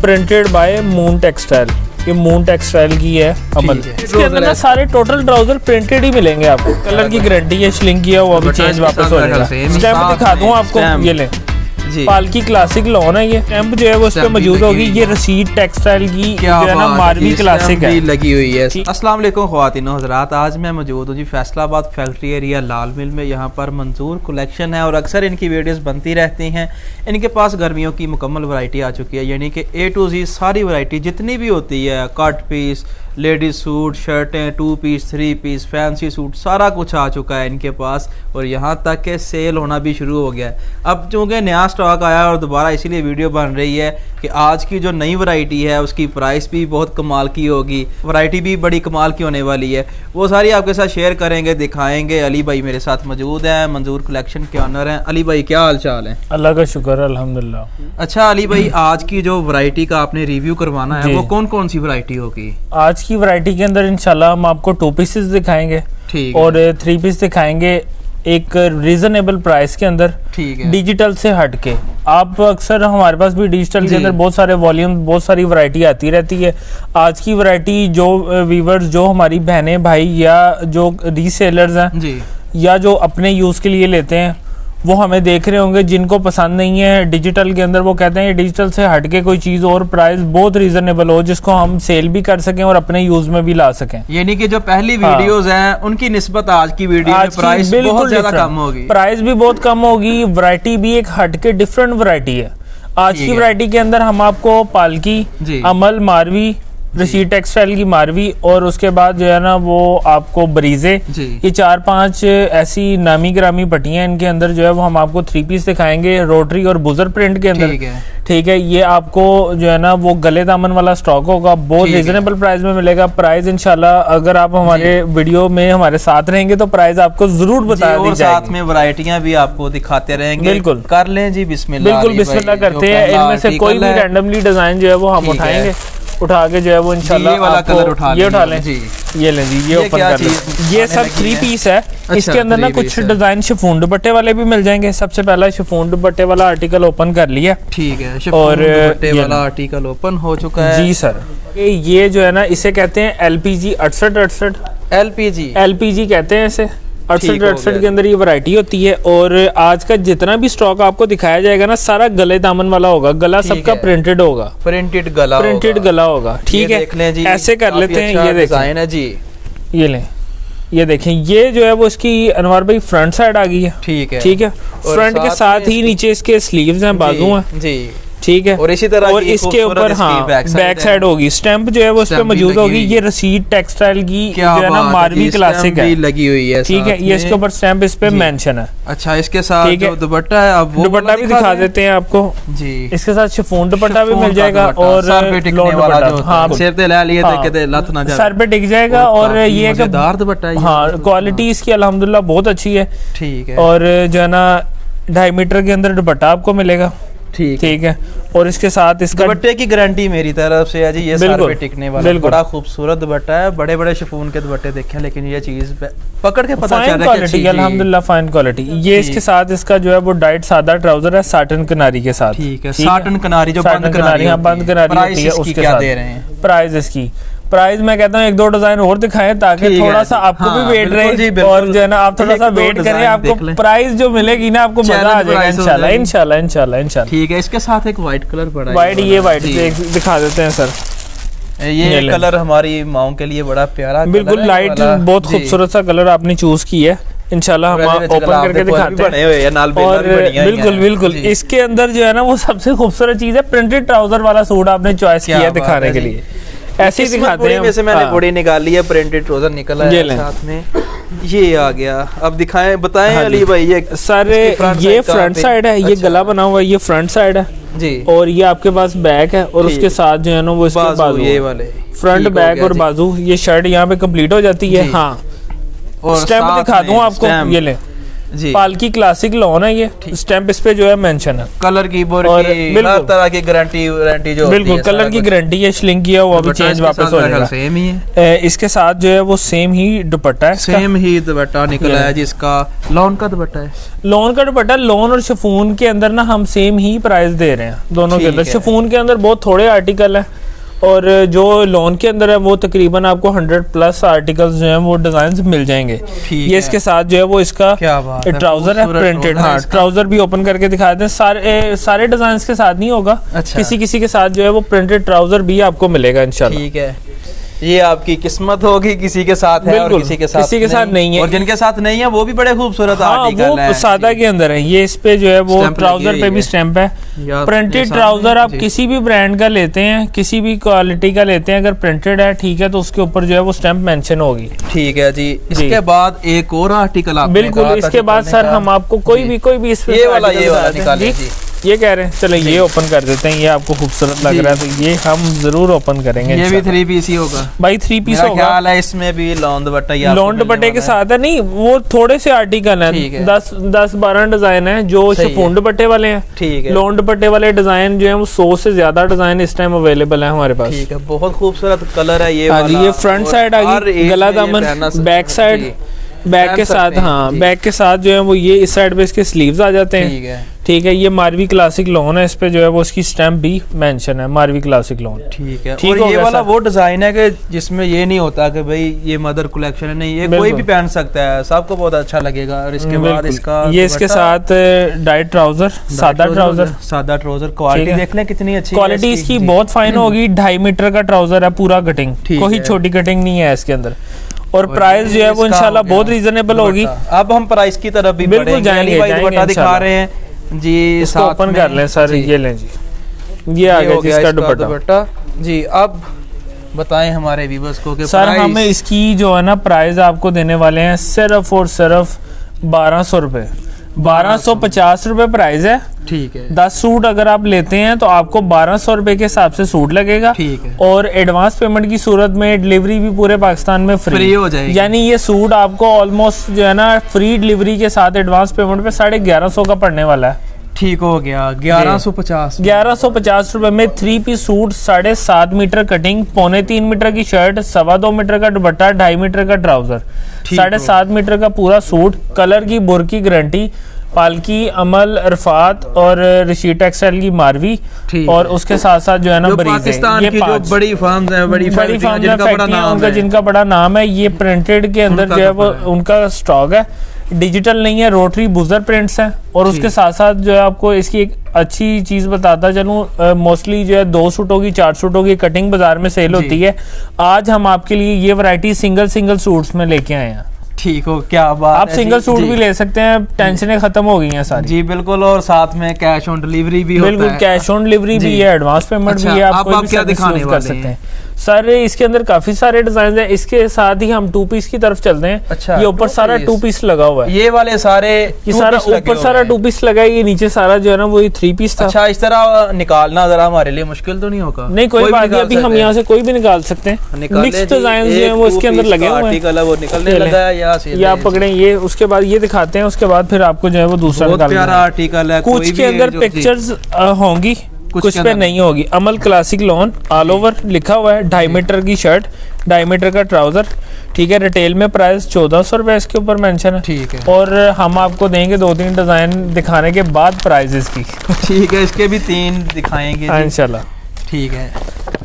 Printed by moon textile. ये moon textile की है अमल। इसके अंदर ना सारे टोटल ट्राउजर प्रिंटेड ही मिलेंगे आपको। कलर की गारंटी है, श्लिंग किया हुआ भी चेंज वापस हो जाएगा। स्टैम्प दिखा दूं आपको, ये ले पालकी क्लासिक लॉन है। ये स्टैम्प जो है वो उस पे मौजूद होगी। ये रसीद टेक्सटाइल की जो है ना मारवी क्लासिक है लगी हुई है। अस्सलाम वालेकुम ख्वातीन हज़रात, आज मैं मौजूद हूँ जी फैसलाबाद फैक्ट्री एरिया लाल मिल में। यहाँ पर मंजूर कलेक्शन है और अक्सर इनकी वीडियोस बनती रहती हैं। इनके पास गर्मियों की मुकम्मल वैरायटी आ चुकी है, यानी कि A to Z सारी वैरायटी जितनी भी होती है, कट पीस, लेडीज सूट, शर्टें, 2 पीस, 3 पीस, फैंसी सूट, सारा कुछ आ चुका है इनके पास। और यहाँ तक के सेल होना भी शुरू हो गया है। अब चूँकि नया स्टॉक आया और दोबारा इसीलिए वीडियो बन रही है कि आज की जो नई वैरायटी है उसकी प्राइस भी बहुत कमाल की होगी, वैरायटी भी बड़ी कमाल की होने वाली है। वो सारी आपके साथ शेयर करेंगे, दिखाएंगे। अली भाई मेरे साथ मौजूद हैं, मंजूर कलेक्शन के ऑनर हैं। अली भाई क्या हाल चाल है? अल्लाह का शुक्र, अल्हम्दुलिल्लाह। अच्छा अली भाई, आज की जो वैरायटी का आपने रिव्यू करवाना है वो कौन कौन सी वैरायटी होगी? आज की वैरायटी के अंदर इंशाल्लाह हम आपको 2 पीसेस दिखाएंगे और 3 पीस दिखाएंगे एक रीजनेबल प्राइस के अंदर। ठीक है, डिजिटल से हटके। आप अक्सर हमारे पास भी डिजिटल के अंदर बहुत सारे वॉल्यूम, बहुत सारी वैरायटी आती रहती है। आज की वैरायटी जो व्यूअर्स, जो हमारी बहनें भाई या जो रीसेलर्स हैं या जो अपने यूज के लिए लेते हैं, वो हमें देख रहे होंगे। जिनको पसंद नहीं है डिजिटल के अंदर, वो कहते हैं डिजिटल से हटके कोई चीज और प्राइस बहुत रीजनेबल हो, जिसको हम सेल भी कर सकें और अपने यूज में भी ला सकें। यानी कि जो पहली वीडियोस हैं उनकी निस्बत आज की वीडियो में प्राइस बहुत ज्यादा कम होगी। प्राइस भी बहुत कम होगी, वैरायटी भी एक हटके डिफरेंट वैरायटी है। आज की वैरायटी के अंदर हम आपको पालकी, अमल, मारवी, रशीद टेक्सटाइल की मारवी और उसके बाद जो है ना वो आपको बरीजे, ये 4-5 ऐसी नामी ग्रामी पट्टियां इनके अंदर जो है वो हम आपको 3 पीस दिखाएंगे रोटरी और बुजर प्रिंट के अंदर। ठीक है, ये आपको जो है ना वो गले दामन वाला स्टॉक होगा, बहुत रीजनेबल प्राइस में मिलेगा। प्राइस इंशाल्लाह अगर आप हमारे वीडियो में हमारे साथ रहेंगे तो प्राइस आपको जरूर बता दी जाएगी। साथ में वैरायटियां भी आपको दिखाते रहेंगे। बिल्कुल कर लें जी, बिस्मिल्लाह। बिल्कुल बिस्मिल्लाह करते हैं। इनमें से कोई भी रैंडमली डिजाइन जो है वो हम उठाएंगे, उठा के जो है वो इंशाल्लाह ये वाला कलर उठा लें जी। ये लें जी, ये ओपन कर लें। ये सब 3 पीस है। इसके अंदर ना कुछ डिजाइन शिफॉन दुपट्टे वाले भी मिल जाएंगे। सबसे पहला शिफॉन दुपट्टे वाला आर्टिकल ओपन कर लिया। ठीक है, शिफॉन दुपट्टे वाला आर्टिकल ओपन हो चुका है जी सर। ये जो है ना इसे कहते हैं LPG 6868। LPG कहते हैं इसे। 68 के अंदर ये वैरायटी होती है। और आज का जितना भी स्टॉक आपको दिखाया जाएगा ना, सारा गले दामन वाला होगा। गला सबका प्रिंटेड होगा, प्रिंटेड गला होगा। ठीक है, ऐसे कर लेते हैं। ये डिजाइन है जी, ये लें, ये देखें। ये जो है वो इसकी अनवर भाई फ्रंट साइड आ गई है। ठीक है, फ्रंट के साथ ही नीचे इसके स्लीव्स हैं, बाजू हैं जी। ठीक है, और इसी तरह और इसके ऊपर बैक साइड होगी। स्टैंप जो है वो उस पे मौजूद होगी। ये रसीद टेक्सटाइल की जो है ना मारवी क्लासिक है लगी हुई है। ठीक है, ये इसके ऊपर स्टैंप इस पे मेंशन है। अच्छा, इसके साथ जो दुपट्टा है, अब वो दुपट्टा भी दिखा देते हैं आपको जी। इसके साथ शिफॉन दुपट्टा भी मिल जाएगा और सर पे टिक जाएगा। और ये दुपट्टा, हाँ, क्वालिटी इसकी अल्हम्दुलिल्लाह बहुत अच्छी है। ठीक है, और जो है ना 2.5 मीटर के अंदर दुपट्टा आपको मिलेगा। ठीक है, और इसके साथ इसका दुपट्टे की गारंटी मेरी तरफ से है जी। ये सर पे टिकने वाला बड़ा खूबसूरत दुपट्टा है। बड़े बड़े शिफॉन के दुपट्टे देखे, लेकिन ये चीज पकड़ के पता चल रहा है कि अल्हम्दुलिल्लाह फाइन क्वालिटी। ये इसके साथ इसका जो है वो डाइट सादा ट्राउजर है साटन किनारी के साथ। ठीक है, साटन किनारी जो बंद किनारी होती है उसके साथ दे रहे हैं। प्राइस इसकी मैं कहता हूँ 1-2 डिजाइन और दिखाएं ताकि थोड़ा सा आपको भी वेट रहे और जो है ना आप थोड़ा सा वेट करें। आपको प्राइस जो मिलेगी ना आपको मजा आ जाएगा इंशाल्लाह। ठीक है, इसके साथ एक व्हाइट कलर पड़ा है। व्हाइट दिखा देते हैं सर। ये कलर हमारी माओ के लिए बड़ा प्यारा, बिल्कुल लाइट, बहुत खूबसूरत सा कलर आपने चूज किया है। इंशाल्लाह हम ओपन करके दिखाते हैं। और बिल्कुल इसके अंदर जो है ना वो सबसे खूबसूरत चीज है, प्रिंटेड ट्राउजर वाला सूट आपने चॉइस किया दिखाने के लिए। ऐसे ही दिखाते हैं। वैसे मैंने बॉडी निकाल है, प्रिंटेड ट्राउजर निकला है साथ में। ये आ गया, अब दिखाएं, बताएं अली भाई। ये सर ये फ्रंट साइड है, ये गला बना हुआ है, ये फ्रंट साइड है जी। और ये आपके पास बैक है और उसके साथ जो है ना वो इसके बाजू, ये वाले फ्रंट बैक और बाजू। ये शर्ट यहाँ पे कंप्लीट हो जाती है। हाँ, और स्टैम्प दिखा दूं आपको, ये ले पालकी क्लासिक लॉन है, ये स्टैंप इस पे जो है मेंशन है। कलर की हर तरह की गारंटी जो बिल्कुल कलर की गारंटी है, श्रिंक किया हुआ भी चेंज वापस हो जाएगा। सेम ही है इसके साथ जो है वो सेम ही दुपट्टा है, सेम ही दुपट्टा निकला है जिसका लॉन का दुपट्टा है। लॉन का दुपट्टा, लॉन और शिफॉन के अंदर ना हम सेम ही प्राइस दे रहे हैं दोनों के अंदर। शिफॉन के अंदर बहुत थोड़े आर्टिकल है और जो लॉन के अंदर है वो तकरीबन आपको 100+ आर्टिकल्स जो हैं वो डिजाइन मिल जाएंगे। ये इसके साथ जो है वो इसका ट्राउजर है प्रिंटेड। हाँ, ट्राउजर भी ओपन करके दिखा दें। सारे डिजाइन के साथ नहीं होगा, किसी के साथ जो है वो प्रिंटेड ट्राउजर भी आपको मिलेगा इंशाल्लाह। ठीक है, ये आपकी किस्मत होगी, किसी के साथ है और किसी के साथ नहीं है। और जिनके साथ नहीं है वो भी बड़े खूबसूरत आर्टिकल है, सादा के अंदर है। ये इस पे जो है वो ट्राउजर पे भी स्टैंप है, प्रिंटेड ट्राउजर। आप किसी भी ब्रांड का लेते हैं, किसी भी क्वालिटी का लेते हैं, अगर प्रिंटेड है ठीक है तो उसके ऊपर जो है वो स्टैंप मेंशन होगी। ठीक है जी। इसके बाद एक और आर्टिकल आप बिल्कुल, इसके बाद सर हम आपको कोई भी इस ये वाला निकालें जी। ये कह रहे हैं, चलो ये ओपन कर देते हैं। ये आपको खूबसूरत लग रहा है तो ये हम जरूर ओपन करेंगे। ये भी 3 पीस ही होगा भाई, 3 पीस होगा। ख्याल है इसमें भी लॉन दुपट्टा, लॉन दुपट्टे के साथ है। नहीं, वो थोड़े से आर्टिकल हैं, 10-12 डिजाइन है जो शिफॉन दुपट्टे वाले हैं। ठीक है, लॉन दुपट्टे वाले डिजाइन जो है वो 100 से ज्यादा डिजाइन इस टाइम अवेलेबल है हमारे पास। ठीक है, बहुत खूबसूरत कलर है ये वाला। ये फ्रंट साइड आ गई, गला दामन, बैक साइड, बैक के साथ, हाँ बैक के साथ जो है वो ये इस साइड पे इसके स्लीव्स आ जाते हैं। ठीक है, ये मारवी क्लासिक लॉन है, इस पे जो है वो उसकी स्टैम्प भी मेंशन है, मारवी क्लासिक लॉन। ठीक है, और ये वाला वो डिजाइन है कि जिसमें ये नहीं होता कि भाई ये मदर कलेक्शन है, नहीं, ये कोई भी पहन सकता है, सबको बहुत अच्छा लगेगा। और इसके बाद इसका ये इसके साथ डाइट ट्राउजर, सादा ट्राउजर, क्वालिटी देख लें कितनी अच्छी क्वालिटी इसकी, बहुत फाइन होगी। 2.5 मीटर का ट्राउजर है, पूरा कटिंग, कोई छोटी कटिंग नहीं है इसके अंदर। और प्राइस जो है वो इंशाल्लाह बहुत रीजनेबल होगी। अब हम प्राइस की तरफ भी बिल्कुल जाएंगे, दिखा रहे हैं जी। इसको ओपन कर लें सर, ये लें जी, ये आ गया जिसका दुपट्टा जी। अब बताएं हमारे व्यूअर्स को कि सर हमें इसकी जो है ना प्राइस आपको देने वाले हैं सिर्फ और सिर्फ 1200 रुपए, 1250 रुपए प्राइस है। ठीक है, 10 सूट अगर आप लेते हैं तो आपको 1200 रुपए के हिसाब से सूट लगेगा। ठीक है, और एडवांस पेमेंट की सूरत में डिलीवरी भी पूरे पाकिस्तान में फ्री हो जाएगी। यानी ये सूट आपको ऑलमोस्ट जो है ना फ्री डिलीवरी के साथ एडवांस पेमेंट पे 1150 का पड़ने वाला है। ठीक हो गया, 1150 रुपए में 3 piece suit, 7.5 metre cutting, 3.25 metre की शर्ट, 2.25 मीटर का दुपट्टा, 2.5 मीटर का ट्राउजर, 7.5 मीटर का पूरा सूट, कलर की बोर की गारंटी, पालकी, अमल, अरफात और रशीद टेक्सटाइल की मारवी, और उसके साथ साथ जो है ना पाकिस्तान की जो बड़ी फर्म्स हैं, बड़ी फैक्ट्रियां जिनका बड़ा नाम है, ये प्रिंटेड के अंदर जो है वो उनका स्टॉक है, डिजिटल नहीं है, रोटरी बुजर प्रिंट्स हैं। और उसके साथ साथ जो है आपको इसकी एक अच्छी चीज बताता चलूं, मोस्टली जो है 2 सूटों की 4 सूटों की कटिंग बाजार में सेल होती है। आज हम आपके लिए ये वैरायटी सिंगल सूट्स में लेके आए हैं। ठीक हो, क्या बात आप सिंगल सूट भी ले सकते हैं, टेंशनें खत्म हो गई हैं सारी जी। बिल्कुल, और साथ में कैश ऑन डिलीवरी भी होता है। बिल्कुल, कैश ऑन डिलीवरी भी है, एडवांस पेमेंट भी है। आप कोई भी क्या दिखाने कर सकते हैं सर। इसके अंदर काफी सारे डिजाइन हैं। इसके साथ ही हम 2 पीस की तरफ चलते हैं। अच्छा, ये ऊपर सारा 2 पीस लगा हुआ है। ये वाले सारे, ये सारा ऊपर सारा 2 पीस लगा है, ये नीचे सारा जो है ना वो 3 पीस था। अच्छा, इस तरह निकालना जरा हमारे लिए मुश्किल तो नहीं होगा? नहीं, कोई बात नहीं, अभी हम यहाँ से कोई भी निकाल सकते हैं। मिक्स डिजाइन जो है वो इसके अंदर लगे हुए हैं, वो निकलने लगा है। ये आप पकड़े, ये उसके बाद ये दिखाते हैं, उसके बाद फिर आपको जो है वो दूसरा प्यारा आर्टिकल है। कुछ के अंदर पिक्चर्स होंगी, कुछ पे नहीं होगी। अमल क्लासिक लॉन ऑल ओवर लिखा हुआ है, 2.5 मीटर की शर्ट, 2.5 मीटर का ट्राउजर। ठीक है, रिटेल में प्राइस 1400 रुपए इसके ऊपर मेंशन है। ठीक है, और हम आपको देंगे 2-3 डिजाइन दिखाने के बाद प्राइजेस की। ठीक है, इसके भी 3 दिखाएंगे इंशाल्लाह। ठीक है,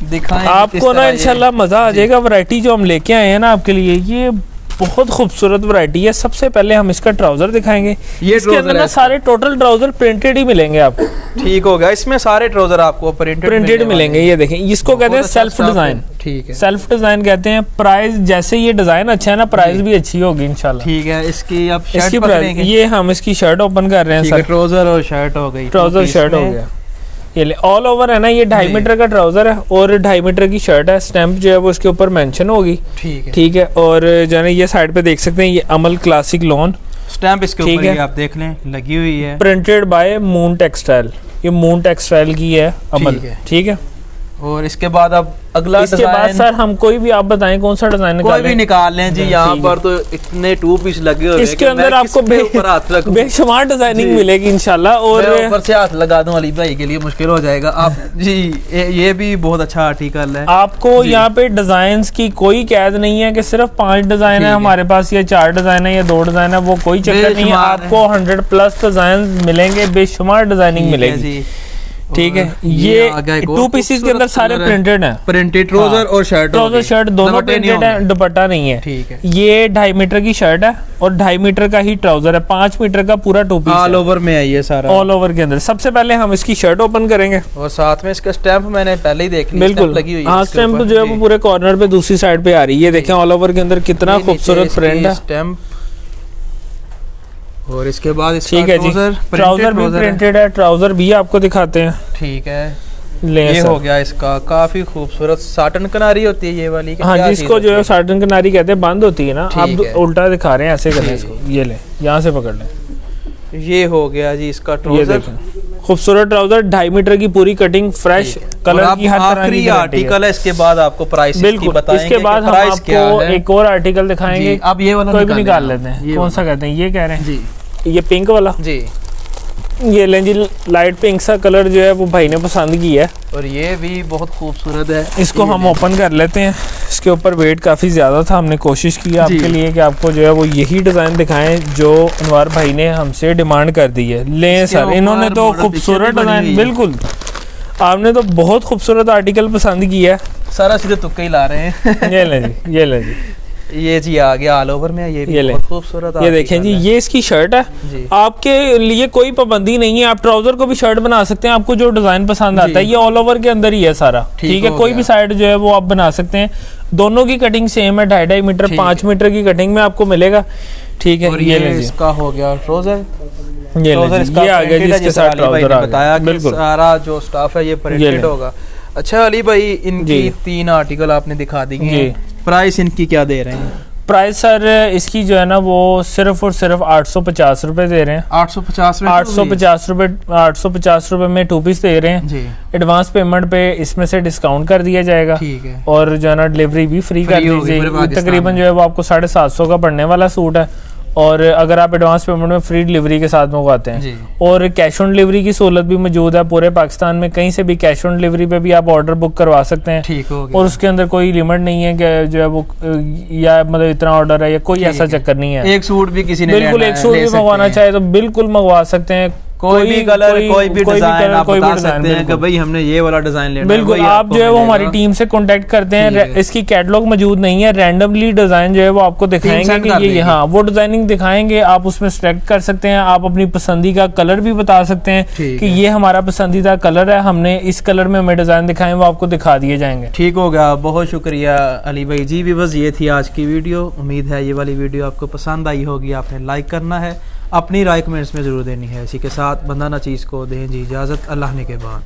दिखाएं आपको ना इंशाल्लाह मजा आ जाएगा। वैरायटी जो हम लेके आए हैं ना आपके लिए, ये बहुत खूबसूरत वैरायटी है। सबसे पहले हम इसका ट्राउजर दिखाएंगे। ये इसके अंदर ना सारे टोटल ट्राउजर प्रिंटेड ही मिलेंगे आपको। ठीक हो गया, इसमें सारे ट्राउजर आपको प्रिंटेड मिलेंगे। ये देखें, इसको कहते हैं सेल्फ डिजाइन। ठीक है, सेल्फ डिजाइन कहते हैं। प्राइस जैसे ये डिजाइन अच्छा है ना, प्राइस भी अच्छी होगी इंशाल्लाह। ठीक है, इसकी अब इसकी प्राइस, ये हम इसकी शर्ट ओपन कर रहे हैं। ट्राउजर और शर्ट हो गई, ट्राउजर शर्ट हो गया। ये ले ऑल ओवर है ना, ये 2.5 मीटर का ट्राउजर है और 2.5 मीटर की शर्ट है। स्टैम्प जो है वो उसके ऊपर मेंशन होगी। ठीक है, और जो है ये साइड पे देख सकते हैं, ये अमल क्लासिक लॉन स्टैम्प इसके ऊपर ही आप देख लें लगी हुई है, प्रिंटेड बाय मून टेक्सटाइल। ये मून टेक्सटाइल की है अमल। ठीक है, और इसके बाद अब अगला इसके बाद सर हम कोई भी आप बताएं कौन सा डिजाइन कोई भी निकाल लें जी। यहाँ पर तो इतने 2 पीस लगे हुए हैं इसके अंदर आपको बेशुमार डिजाइनिंग मिलेगी इंशाल्लाह। और ऊपर से हाथ लगा दूं अली भाई के लिए मुश्किल हो जाएगा। आप जी ये भी बहुत अच्छा आर्टिकल है। आपको यहाँ पे डिजाइन की कोई कैद नहीं है कि सिर्फ 5 डिजाइन है हमारे पास या 4 डिजाइन है या 2 डिजाइन है, वो कोई चक्कर नहीं है। आपको 100+ डिजाइन मिलेंगे, बेशुमार डिजाइनिंग मिलेगी। ठीक है, ये 2 पीसेस के अंदर सारे प्रिंटेड हैं। प्रिंटेड ट्राउजर और शर्ट, ट्राउजर शर्ट दोनों प्रिंटेड है, दुपट्टा नहीं है। ठीक है, ये 2.5 मीटर की शर्ट है और 2.5 मीटर का ही ट्राउजर है। 5 मीटर का पूरा 2 पीस ऑल ओवर में है ये सारा, ऑल ओवर के अंदर। सबसे पहले हम इसकी शर्ट ओपन करेंगे और साथ में इसका स्टैंप मैंने पहले ही देख लिया, बिल्कुल लगी हुई है। हाँ, स्टैंप जो है वो पूरे कॉर्नर पे दूसरी साइड पे आ रही है। देखें ऑल ओवर के अंदर कितना खूबसूरत प्रिंट है, स्टैम्प। और इसके बाद ठीक है जी, ट्राउजर भी प्रिंटेड है, ट्राउजर भी आपको दिखाते हैं। ठीक है, ये हो गया इसका काफी खूबसूरत साटन कनारी होती है ये वाली। हाँ जी, इसको जो है साटन कनारी कहते हैं, बंद होती है ना। आप उल्टा दिखा रहे हैं, ऐसे करें इसको, ये ले यहाँ से पकड़ लें। ये हो गया जी इसका ट्राउजर, खूबसूरत ट्राउजर, 2.5 मीटर की पूरी कटिंग, फ्रेश कलर की, हर तरह की आर्टिकल है। इसके बाद आपको प्राइस बिल्कुल, इसके बाद हम आपको एक और आर्टिकल दिखाएंगे। अब ये वाला कोई भी निकाल लेते हैं, कौन सा कहते हैं, ये कह रहे हैं जी, ये पिंक वाला जी। ये लें जी, लाइट पिंक सा कलर जो है वो भाई ने पसंद की है और ये भी बहुत खूबसूरत है। इसको हम ओपन कर लेते हैं। इसके ऊपर वेट काफ़ी ज़्यादा था, हमने कोशिश की आपके लिए कि आपको जो है वो यही डिज़ाइन दिखाएं जो अनवार भाई ने हमसे डिमांड कर दी है। लें सर, इन्होंने तो खूबसूरत डिज़ाइन, बिल्कुल आपने तो बहुत खूबसूरत आर्टिकल पसंद किया है। सारा सीधे तुक्के ही ला रहे हैं। ये लें जी, ये लें जी, ये जी आ गया ऑल ओवर में, ये भी बहुत खूबसूरत। ये देखें जी, ये इसकी शर्ट है। आपके लिए कोई पाबंदी नहीं है, आप ट्राउजर को भी शर्ट बना सकते हैं, आपको जो डिजाइन पसंद आता है। ये ऑल ओवर के अंदर ही है सारा, ठीक है, कोई भी साइड जो है वो आप बना सकते हैं। दोनों की कटिंग सेम है, 2.5 मीटर 5 मीटर की कटिंग में आपको मिलेगा। ठीक है, ये इसका हो गया ट्राउजर, ये आ गया जी, इसके साथ ट्राउजर बताया कि सारा जो स्टाफ है ये प्रिंटेड होगा। अच्छा अली भाई, इनकी 3 आर्टिकल आपने दिखा दी हैं, प्राइस इनकी क्या दे रहे हैं? प्राइस सर इसकी जो है ना वो सिर्फ और सिर्फ 850 रुपए दे रहे हैं। 850 रुपए, 850 रुपए में 2 पीस दे रहे हैं जी। एडवांस पेमेंट पे इसमें से डिस्काउंट कर दिया जाएगा। ठीक है, और जो है ना डिलीवरी भी फ्री कर दी जाएगी। तकरीबन जो है वो आपको 750 का पड़ने वाला सूट है। और अगर आप एडवांस पेमेंट में फ्री डिलीवरी के साथ मंगवाते हैं, और कैश ऑन डिलीवरी की सहूलत भी मौजूद है पूरे पाकिस्तान में। कहीं से भी कैश ऑन डिलीवरी पे भी आप ऑर्डर बुक करवा सकते हैं। ठीक हो गया। और उसके अंदर कोई लिमिट नहीं है कि जो है वो या मतलब इतना ऑर्डर है या कोई ऐसा चक्कर नहीं है। एक सूट भी किसी ने बिल्कुल एक सूट भी मंगवाना चाहे तो बिल्कुल मंगवा सकते हैं। कोई भी कलर, कोई भी डिजाइन आप बता सकते हैं कि भाई हमने ये वाला डिजाइन लेना है। बिल्कुल, आप जो है वो हमारी टीम से कांटेक्ट करते हैं। इसकी कैटलॉग मौजूद नहीं है, रैंडमली डिजाइन जो है वो आपको दिखाएंगे कि ये हाँ वो डिजाइनिंग दिखाएंगे, आप उसमें सिलेक्ट कर सकते हैं। आप अपनी पसंदी का कलर भी बता सकते हैं कि ये हमारा पसंदीदा कलर है, हमने इस कलर में हमें डिजाइन दिखाएं, वो आपको दिखा दिए जाएंगे। ठीक हो गया, बहुत शुक्रिया अली भाई जी। भी बस ये थी आज की वीडियो। उम्मीद है ये वाली वीडियो आपको पसंद आई होगी। आपने लाइक करना है, अपनी राय कमेंट्स में ज़रूर देनी है। इसी के साथ बंदा ना चीज़ को दें जी इजाज़त, अल्लाह ने के बाद।